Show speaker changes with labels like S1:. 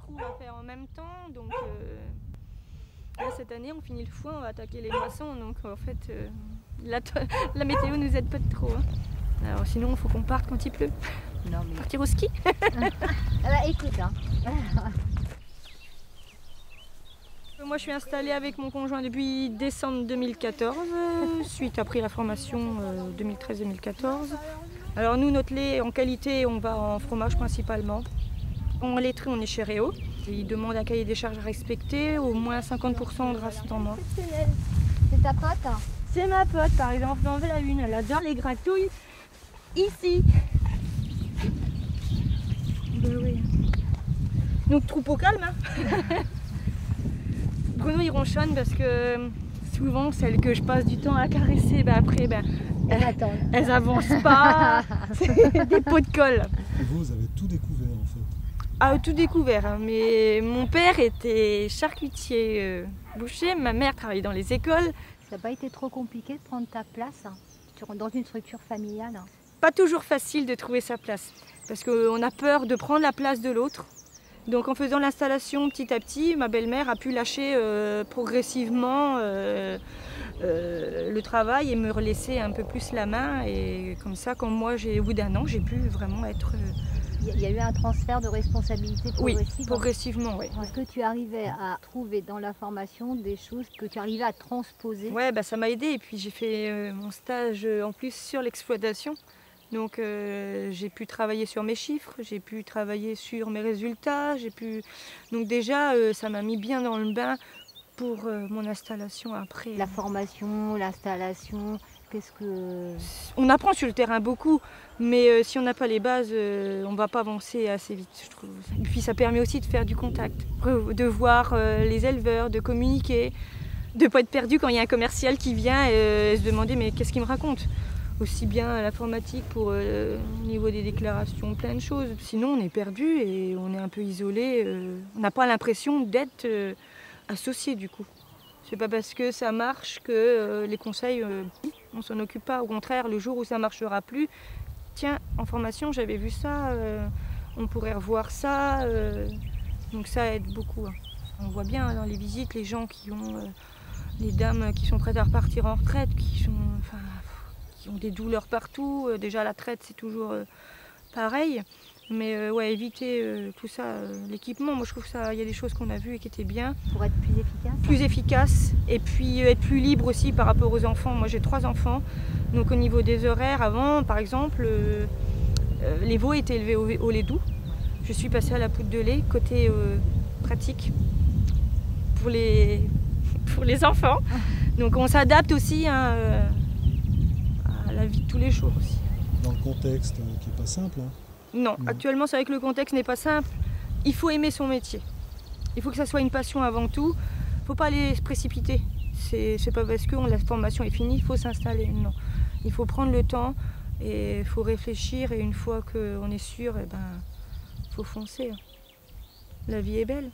S1: trous à faire en même temps. Donc là, cette année, on finit le foin, on va attaquer les moissons. Donc en fait, la météo nous aide pas de trop. Hein. Alors sinon, il faut qu'on parte quand il pleut.
S2: Non, mais...
S1: Partir au ski.
S2: Écoute, hein.
S1: Moi, je suis installée avec mon conjoint depuis décembre 2014, suite après la formation 2013-2014. Alors nous, notre lait en qualité, on va en fromage principalement. En laiterie, on est chez Réo. Ils demandent un cahier des charges à respecter, au moins 50% de race en moins.
S2: C'est ta pote?
S1: C'est ma pote, par exemple, en voilà une. Elle adore les gratouilles ici. Ben oui. Donc troupeau calme. Hein. Bruno il ronchonne parce que souvent celles que je passe du temps à caresser, après elles avancent pas, c'est des pots de colle.
S3: Et vous avez tout découvert en fait?
S1: Ah, tout découvert, hein. Mais mon père était charcutier boucher, ma mère travaillait dans les écoles.
S2: Ça n'a pas été trop compliqué de prendre ta place hein, dans une structure familiale hein?
S1: Pas toujours facile de trouver sa place parce qu'on a peur de prendre la place de l'autre. Donc en faisant l'installation petit à petit, ma belle-mère a pu lâcher progressivement le travail et me laisser un peu plus la main. Et comme ça, quand moi, au bout d'un an, j'ai pu vraiment être...
S2: Il y a eu un transfert de responsabilité progressif?
S1: Oui, progressivement, oui.
S2: Est-ce que tu arrivais à trouver dans la formation des choses que tu arrivais à transposer?
S1: Oui, ça m'a aidé. Et puis j'ai fait mon stage en plus sur l'exploitation. Donc j'ai pu travailler sur mes chiffres, j'ai pu travailler sur mes résultats, donc déjà ça m'a mis bien dans le bain pour mon installation après.
S2: La formation, l'installation, qu'est-ce que...
S1: On apprend sur le terrain beaucoup, mais si on n'a pas les bases, on ne va pas avancer assez vite, je trouve. Et puis ça permet aussi de faire du contact, de voir les éleveurs, de communiquer, de ne pas être perdu quand il y a un commercial qui vient et se demander mais qu'est-ce qu'il me raconte? Aussi bien l'informatique pour au niveau des déclarations, plein de choses. Sinon, on est perdu et on est un peu isolé. On n'a pas l'impression d'être associé du coup. C'est pas parce que ça marche que les conseils, on s'en occupe pas. Au contraire, le jour où ça marchera plus, tiens, en formation, j'avais vu ça, on pourrait revoir ça. Donc ça aide beaucoup. Hein. On voit bien dans les visites les gens qui ont, les dames qui sont prêtes à repartir en retraite, qui ont des douleurs partout. Déjà la traite c'est toujours pareil, mais ouais, éviter tout ça, l'équipement, moi je trouve ça, il y a des choses qu'on a vues et qui étaient bien.
S2: Pour être plus efficace?
S1: Plus efficace et puis être plus libre aussi par rapport aux enfants. Moi j'ai 3 enfants, donc au niveau des horaires, avant par exemple, les veaux étaient élevés au lait doux. Je suis passée à la poudre de lait, côté pratique pour les enfants. Donc on s'adapte aussi hein, à la vie de tous les jours aussi.
S3: Dans le contexte qui n'est pas simple. Hein.
S1: Non, actuellement c'est vrai que le contexte n'est pas simple. Il faut aimer son métier. Il faut que ça soit une passion avant tout. Il ne faut pas aller se précipiter. C'est pas parce que la formation est finie, il faut s'installer. Non. Il faut prendre le temps et il faut réfléchir. Et une fois qu'on est sûr, il faut foncer. La vie est belle.